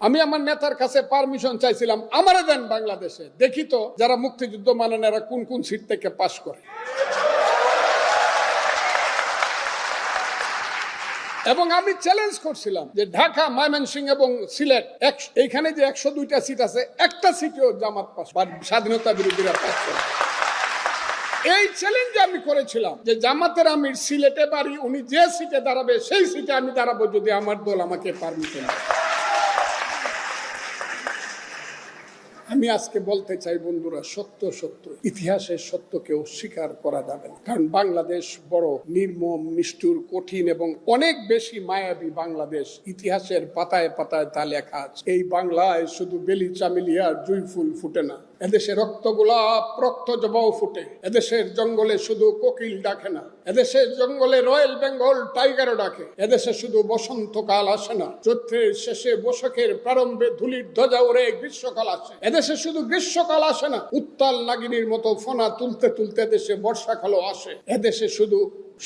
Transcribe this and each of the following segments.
আমি আমার নেতার কাছে পারমিশন চাইছিলাম, আমারে দেন বাংলাদেশে, দেখি তো যারা মুক্তিযুদ্ধ মানেন এরা কোন কোন সিট থেকে পাশ করে। এবং আমি চ্যালেঞ্জ করছিলাম যে ঢাকা, ময়মনসিংহ এবং সিলেট এইখানে যে 102টা সিট আছে, একটা সিটেও জামাত পাস বা স্বাধীনতা বিরোধীরা পাস করে। এই চ্যালেঞ্জ আমি করেছিলাম যে জামাতের আমির সিলেটে বাড়ি, উনি যে সিটে দাঁড়াবে সেই সিটে আমি দাঁড়াবো যদি আমার দল আমাকে পারমিশন দেয়। আমি আজকে বলতে চাই বন্ধুরা, সত্য সত্য, ইতিহাসের সত্যকে অস্বীকার করা যাবে না। কারণ বাংলাদেশ বড় নির্মম, নিষ্ঠুর, কঠিন এবং অনেক বেশি মায়াবী বাংলাদেশ। ইতিহাসের পাতায় পাতায় তা লেখা আছে। এই বাংলায় শুধু বেলি চামেলিয়ার জুই ফুল ফুটে না, এদেশে রক্ত গোলাপ, রক্ত জবাও ফুটে। এদেশের জঙ্গলে শুধু কোকিল ডাকে না, এদেশের জঙ্গলে রয়্যাল বেঙ্গল টাইগারও ডাকে। এদেশে শুধু বসন্তকাল আসে না, চৈত্রের শেষে বৈশাখের প্রারম্ভে ধুলির ধ্বজা ওড়ে গ্রীষ্মকাল আসে। এদেশে শুধু গ্রীষ্মকাল আসে না, উত্তাল নাগিনীর মতো ফোনা তুলতে তুলতে এদেশে বর্ষাকালও আসে। এদেশে শুধু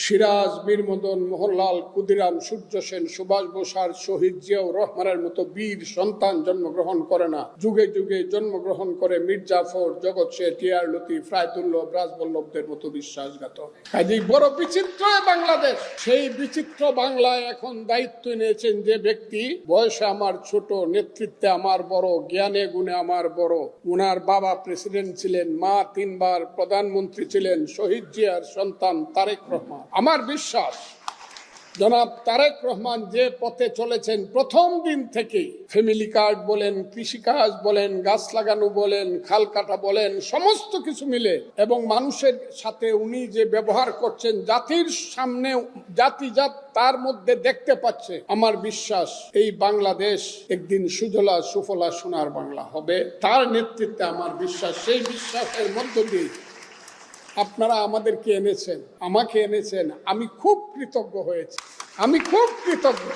সিরাজ, বীর মদন, মোহনলাল, ক্ষুদিরাম, সূর্য সেন, সুভাষ বোসার, শহীদ জিয়াউর রহমানের মতো বীর সন্তান জন্মগ্রহণ করে না, যুগে যুগে জন্মগ্রহণ করে মীর জাফর, জগৎ শেঠ, টিআর লতিফ, রায়দুল্লভ, রাজবল্লভদের মতো বিশ্বাসঘাতক। কাজেই বড় বিচিত্র বাংলাদেশ। সেই বিচিত্র বাংলায় এখন দায়িত্ব নিয়েছেন যে ব্যক্তি, বয়সে আমার ছোট, নেতৃত্বে আমার বড়, জ্ঞানে গুণে আমার বড়। উনার বাবা প্রেসিডেন্ট ছিলেন, মা 3 বার প্রধানমন্ত্রী ছিলেন, শহীদ জিয়ার সন্তান তারেক রহমান। আমার বিশ্বাস জনাব তারেক রহমান যে পথে চলেছেন প্রথম দিন থেকে, ফ্যামিলি কার্ড বলেন, কৃষিকাজ বলেন, গাছ লাগানো বলেন, খাল কাটা বলেন, সমস্ত কিছু মিলে, এবং মানুষের সাথে উনি যে ব্যবহার করছেন, জাতির সামনে জাতিজাত তার মধ্যে দেখতে পাচ্ছে। আমার বিশ্বাস এই বাংলাদেশ একদিন সুজলা সুফলা সোনার বাংলা হবে। তার নেতৃত্বে আমার বিশ্বাস। সেই বিশ্বাসের মধ্য দিয়ে আপনারা আমাদেরকে এনেছেন, আমাকে এনেছেন। আমি খুব কৃতজ্ঞ হয়েছি, আমি খুব কৃতজ্ঞ।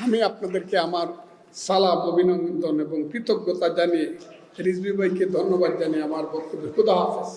আমি আপনাদেরকে আমার সালাম, অভিনন্দন এবং কৃতজ্ঞতা জানিয়ে, রিজভী ভাইকে ধন্যবাদ জানিয়ে আমার বক্তব্য, খুদা হাফেজ।